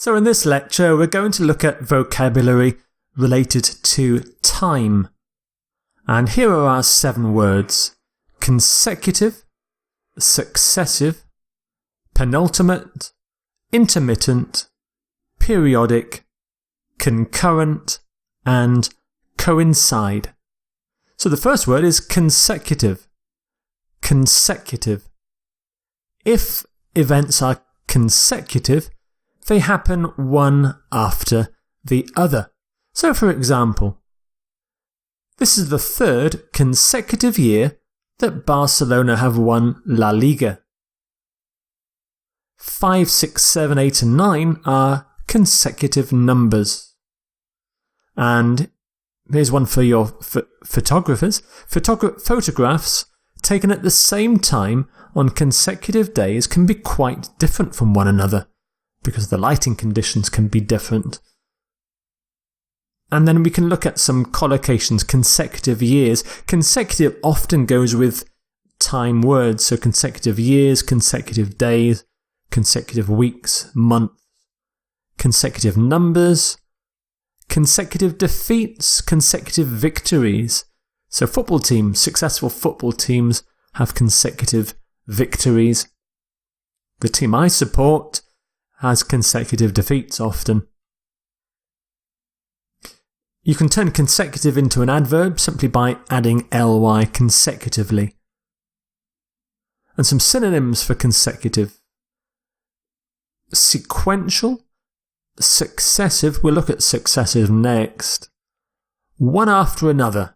So in this lecture, we're going to look at vocabulary related to time. And here are our 7 words: consecutive, successive, penultimate, intermittent, periodic, concurrent, and coincide. So the first word is consecutive. Consecutive. If events are consecutive, they happen one after the other. So for example, this is the 3rd consecutive year that Barcelona have won La Liga. 5, 6, 7, 8 and 9 are consecutive numbers. And here's one for your photographers. Photographs taken at the same time on consecutive days can be quite different from one another because the lighting conditions can be different. And then we can look at some collocations: consecutive years. Consecutive often goes with time words, so consecutive years, consecutive days, consecutive weeks, months, consecutive numbers, consecutive defeats, consecutive victories. So football teams, successful football teams have consecutive victories. The team I support has consecutive defeats often. You can turn consecutive into an adverb simply by adding ly, consecutively. And some synonyms for consecutive: sequential, successive, we'll look at successive next, one after another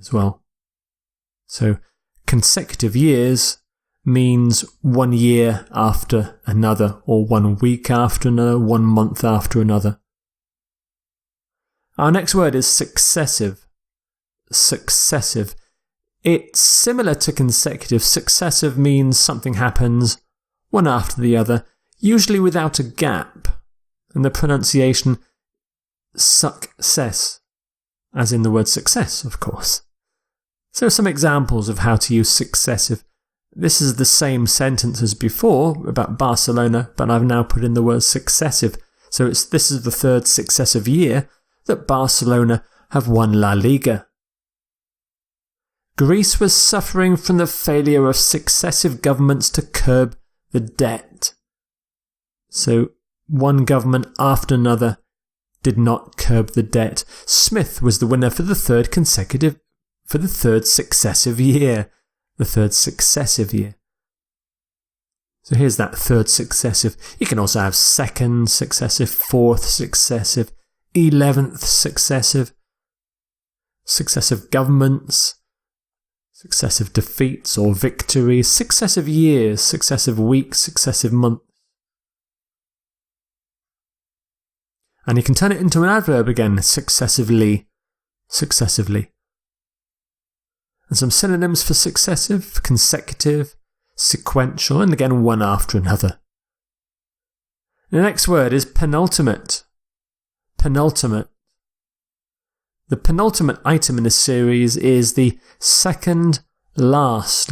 as well. So consecutive years means 1 year after another, or 1 week after another, 1 month after another. Our next word is successive. Successive. It's similar to consecutive. Successive means something happens one after the other, usually without a gap, and the pronunciation success, as in the word success, of course. So some examples of how to use successive. This is the same sentence as before about Barcelona, but I've now put in the word successive. So this is the 3rd successive year that Barcelona have won La Liga. Greece was suffering from the failure of successive governments to curb the debt. So one government after another did not curb the debt. Smith was the winner for the 3rd successive year. The 3rd successive year. So here's that 3rd successive. You can also have 2nd successive, 4th successive, 11th successive, successive governments, successive defeats or victories, successive years, successive weeks, successive months. And you can turn it into an adverb again: successively, successively. And some synonyms for successive: consecutive, sequential, and again one after another. The next word is penultimate. Penultimate. The penultimate item in this series is the second last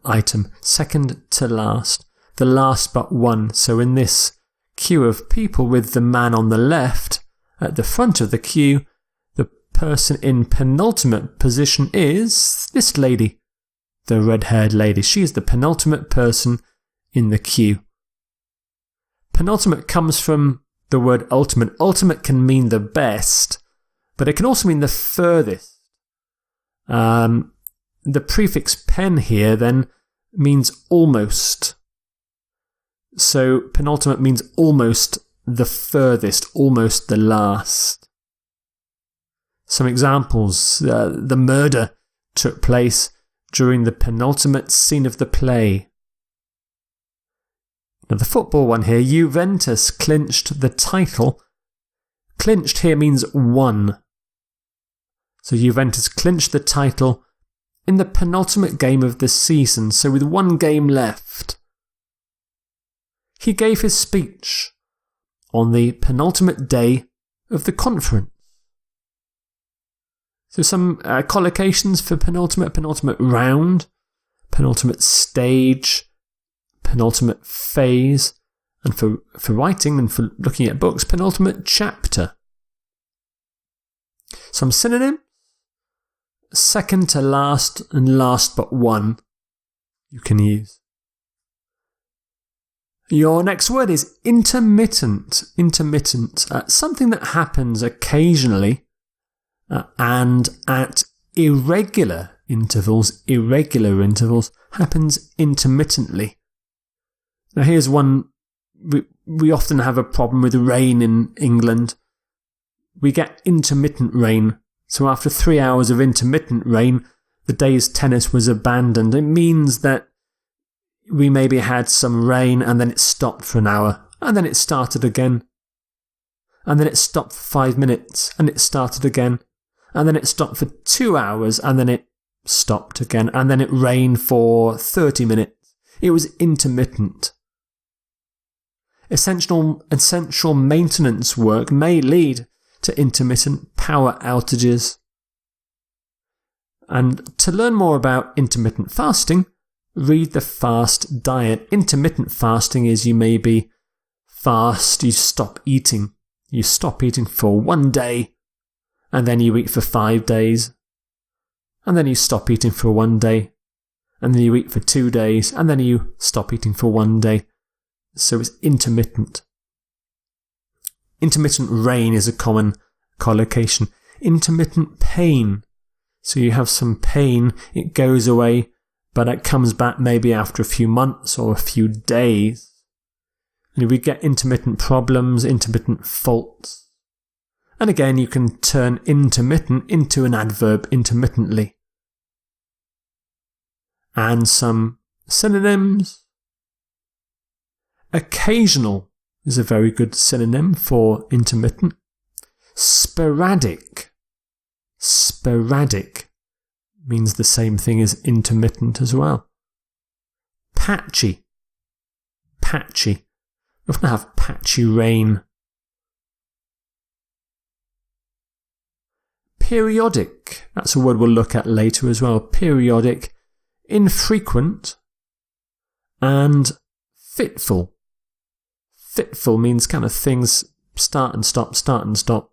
item, second to last, the last but one. So in this queue of people with the man on the left at the front of the queue, the person in penultimate position is this lady, the red-haired lady. She is the penultimate person in the queue. Penultimate comes from the word ultimate. Ultimate can mean the best, but it can also mean the furthest. The prefix pen here then means almost. So penultimate means almost the furthest, almost the last. Some examples: the murder took place during the penultimate scene of the play. Now the football one here: Juventus clinched the title. Clinched here means won. So Juventus clinched the title in the penultimate game of the season, so with 1 game left. He gave his speech on the penultimate day of the conference. So some collocations for penultimate: penultimate round, penultimate stage, penultimate phase, And for writing and for looking at books, penultimate chapter. Some synonyms: second to last and last but one you can use. Your next word is intermittent. Intermittent. Something that happens occasionally and at irregular intervals. Irregular intervals happens intermittently. Now here's one. We often have a problem with rain in England. We get intermittent rain. So after 3 hours of intermittent rain, the day's tennis was abandoned. It means that we maybe had some rain and then it stopped for an hour and then it started again. And then it stopped for 5 minutes and it started again. And then it stopped for 2 hours and then it stopped again. And then it rained for 30 minutes. It was intermittent. Essential maintenance work may lead to intermittent power outages. And to learn more about intermittent fasting, read The Fast Diet. Intermittent fasting is you maybe fast, you stop eating. You stop eating for 1 day, and then you eat for 5 days, and then you stop eating for 1 day, and then you eat for 2 days, and then you stop eating for 1 day. So it's intermittent. Intermittent rain is a common collocation. Intermittent pain. So you have some pain, it goes away, but it comes back maybe after a few months or a few days. And we get intermittent problems, intermittent faults. And again, you can turn intermittent into an adverb intermittently. And some synonyms. Occasional is a very good synonym for intermittent. Sporadic. Sporadic means the same thing as intermittent as well. Patchy. Patchy. We often have patchy rain. Periodic. That's a word we'll look at later as well. Periodic. Infrequent. And fitful. Fitful means kind of things start and stop, start and stop.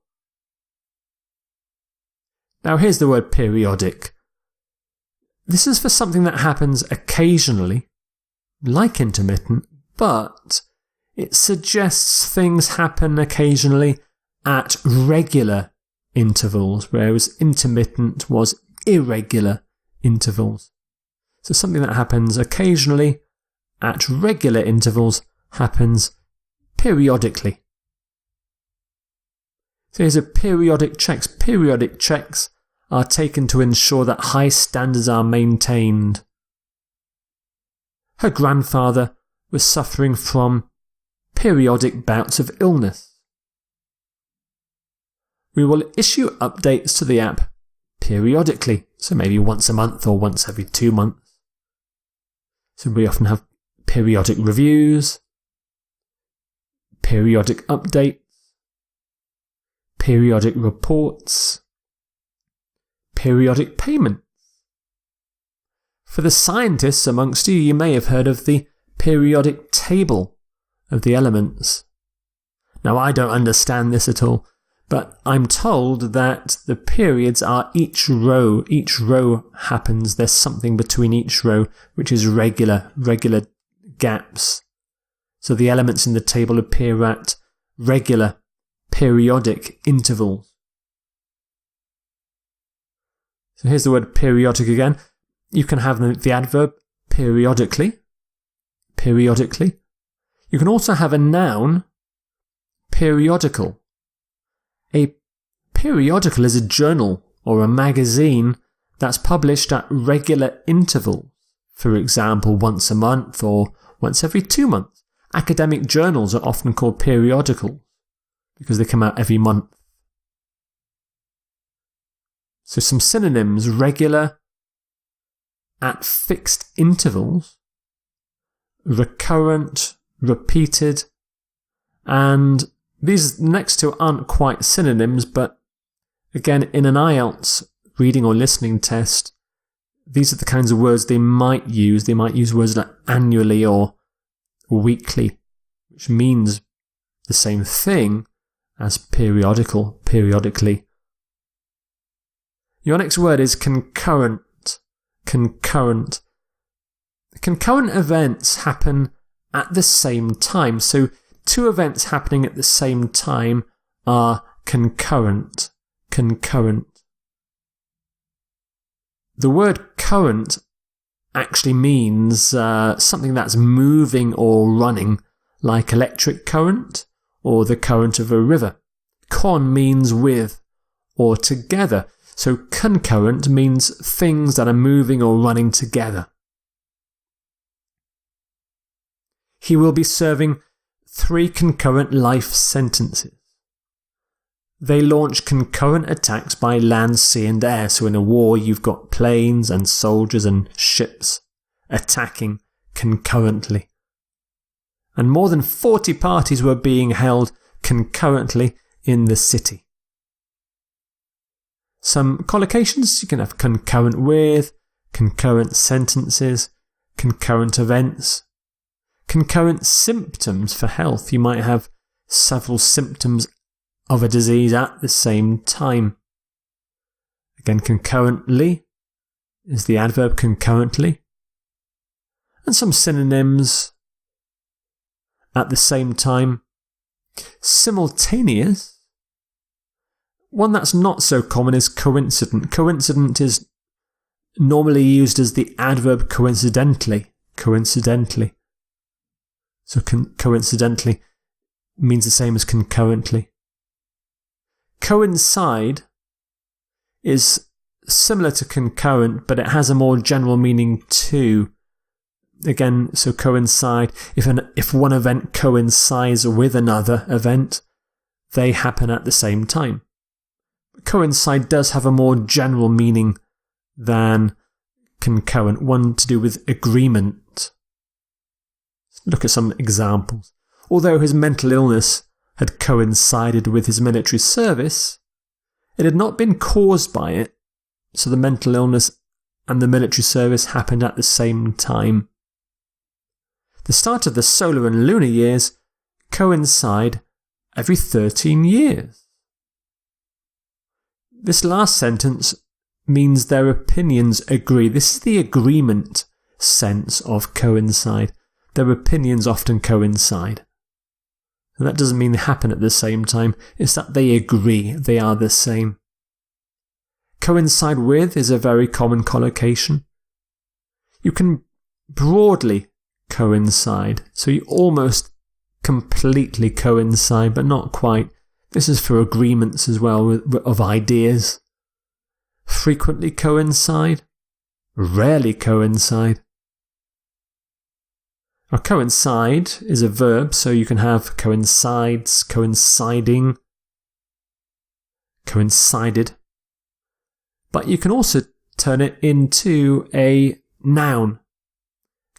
Now here's the word periodic. This is for something that happens occasionally, like intermittent, but it suggests things happen occasionally at regular intervals, whereas intermittent was irregular intervals. So something that happens occasionally at regular intervals happens periodically. So here's a periodic checks. Periodic checks are taken to ensure that high standards are maintained. Her grandfather was suffering from periodic bouts of illness. We will issue updates to the app periodically, so maybe once a month or once every 2 months. So we often have periodic reviews, periodic updates, periodic reports, periodic payments. For the scientists amongst you, you may have heard of the periodic table of the elements. Now, I don't understand this at all, but I'm told that the periods are each row. Each row happens, there's something between each row, which is regular gaps. So the elements in the table appear at regular, periodic intervals. So here's the word periodic again. You can have the adverb periodically. Periodically. You can also have a noun, periodical. A periodical is a journal or a magazine that's published at regular intervals. For example, once a month or once every 2 months. Academic journals are often called periodicals because they come out every month. So some synonyms: regular, at fixed intervals, recurrent, repeated, and these next two aren't quite synonyms, but again, in an IELTS reading or listening test, these are the kinds of words they might use. They might use words like annually or weekly, which means the same thing as periodically. Your next word is concurrent. Concurrent. Concurrent events happen at the same time. So two events happening at the same time are concurrent. Concurrent. The word current actually means something that's moving or running, like electric current or the current of a river. Con means with or together. So concurrent means things that are moving or running together. He will be serving 3 concurrent life sentences. They launch concurrent attacks by land, sea and air. So in a war you've got planes and soldiers and ships attacking concurrently. And more than 40 parties were being held concurrently in the city. Some collocations, you can have concurrent with, concurrent sentences, concurrent events, concurrent symptoms for health. You might have several symptoms of a disease at the same time. Again, concurrently is the adverb concurrently. And some synonyms: at the same time, simultaneous. One that's not so common is coincident. Coincident is normally used as the adverb coincidentally. Coincidentally. So coincidentally means the same as concurrently. Coincide is similar to concurrent, but it has a more general meaning too. Again, so coincide, if one event coincides with another event, they happen at the same time. Coincide does have a more general meaning than concurrent, one to do with agreement. Let's look at some examples. Although his mental illness had coincided with his military service, it had not been caused by it, so the mental illness and the military service happened at the same time. The start of the solar and lunar years coincide every 13 years. This last sentence means their opinions agree. This is the agreement sense of coincide. Their opinions often coincide. And that doesn't mean they happen at the same time, it's that they agree, they are the same. Coincide with is a very common collocation. You can broadly coincide, so you almost completely coincide, but not quite. This is for agreements as well of ideas. Frequently coincide, rarely coincide. Now, coincide is a verb, so you can have coincides, coinciding, coincided. But you can also turn it into a noun.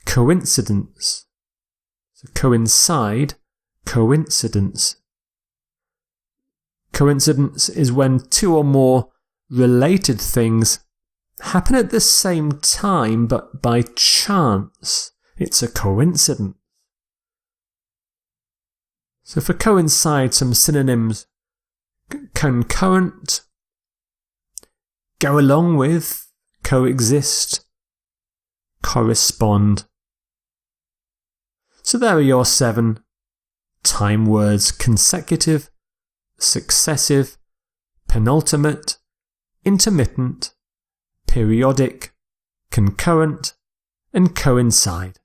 Coincidence. So coincide, coincidence. Coincidence is when two or more related things happen at the same time, but by chance. It's a coincidence. So for coincide, some synonyms: concurrent, go along with, coexist, correspond. So there are your 7 time words: consecutive, successive, penultimate, intermittent, periodic, concurrent, and coincide.